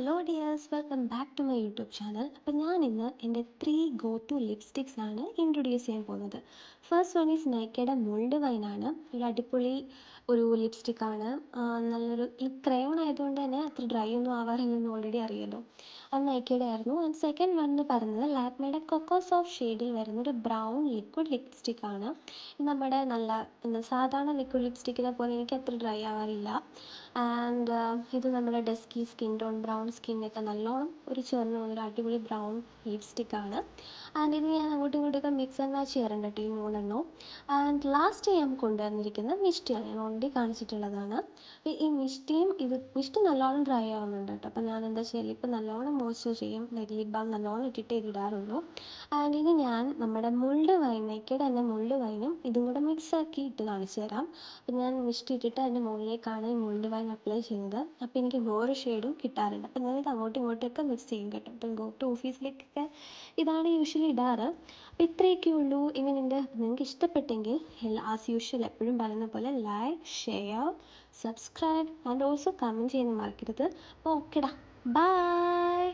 Hello dears, welcome back to my YouTube channel. അപ്പോൾ ഞാൻ ഇന്ന് എൻ്റെ 3 ഗോ ടു ലിപ്സ്റ്റിക്സ് ആണ് ഇൻട്രൊഡ്യൂസ് ചെയ്യാൻ പോകുന്നത്. ഫസ്റ്റ് വൺ ഈസ് നൈക്കയുടെ മുൾഡ് വൈനാണ്. ഒരു അടിപൊളി ഒരു ലിപ്സ്റ്റിക്കാണ്. നല്ലൊരു ഈ ക്രയോൺ ആയതുകൊണ്ട് തന്നെ അത്ര ഡ്രൈ ഒന്നും ആവാറില്ലെന്ന് ഓൾറെഡി അറിയാലോ. അത് നൈക്കയുടെ ആയിരുന്നു. ആൻഡ് സെക്കൻഡ് വൺ എന്ന് പറയുന്നത് ലാക്മേയുടെ കൊക്കോ സോഫ്റ്റ് ഷെയ്ഡിൽ വരുന്നൊരു ബ്രൗൺ ലിക്വിഡ് ലിപ്സ്റ്റിക്കാണ്. ഇത് നമ്മുടെ നല്ല സാധാരണ ലിക്വിഡ് ലിപ്സ്റ്റിക്കിനെ പോലെ എനിക്ക് അത്ര ഡ്രൈ ആവാറില്ല. ആൻഡ് ഇത് നമ്മുടെ ഡസ്കി സ്കിൻ ടോൺ ബ്രൗൺ സ്കിന്നൊക്കെ നല്ലോണം ഒരു ചേർന്ന് വന്നൊരു അടിപൊളി ബ്രൗൺ ലിപ്സ്റ്റിക്കാണ്. ആൻഡ് ഇത് ഞാൻ അങ്ങോട്ടും ഇങ്ങോട്ടൊക്കെ മിക്സ് ആൻഡ് മാച്ച് ചെയ്യാറുണ്ട് കേട്ടോ, ഈ മൂന്നെണ്ണവും. ആൻഡ് ലാസ്റ്റ് ഞാൻ കൊണ്ടുവന്നിരിക്കുന്നത് മിഷ്ടിയാണ്. ഞാൻ ഓൾറെഡി കാണിച്ചിട്ടുള്ളതാണ്. ഈ മിഷ്ടി നല്ലോണം ഡ്രൈ ആവുന്നുണ്ട് കേട്ടോ. അപ്പോൾ ഞാൻ എന്താ ചെയ്യുക, ഇപ്പം നല്ലോണം മോയ്സ്ചർ ചെയ്യും, ലിപ് ബാം നല്ലോണം ഇട്ടിട്ടേ ഇടാറുള്ളൂ. ആൻഡ് ഇനി ഞാൻ നമ്മുടെ മുൾഡ് വൈൻ, നൈക്കയുടെ തന്നെ മുൾഡ് വൈനും ഇതും കൂടെ മിക്സാക്കി ഇട്ട് കാണിച്ചു തരാം. അപ്പം ഞാൻ മിഷ്ടി ഇട്ടിട്ട് അതിൻ്റെ മുകളിലേക്കാണ് ഈ മുൾഡ് വൈൻ അപ്ലൈ ചെയ്യുന്നത്. അപ്പോൾ എനിക്ക് വേറെ ഷെയ്ഡും കിട്ടാറുണ്ട്. അപ്പോൾ ഞാനിത് അങ്ങോട്ടും ഇങ്ങോട്ടൊക്കെ മിക്സ് ചെയ്യും കേട്ടോ. ഇപ്പം ഗോ ടു ഓഫീസിലേക്കൊക്കെ ഇതാണ് യൂഷ്വലി ഇടാറ്. അപ്പോൾ ഇത്രയൊക്കെ ഉള്ളൂ. ഇങ്ങനെയുണ്ട്. നിങ്ങൾക്ക് ഇഷ്ടപ്പെട്ടെങ്കിൽ ആസ് യൂഷ്വൽ എപ്പോഴും പറയുന്ന പോലെ like, share, subscribe and also comment ചെയ്യാൻ മറക്കരുത്. അപ്പോൾ ഓക്കെടാ, ബൈ.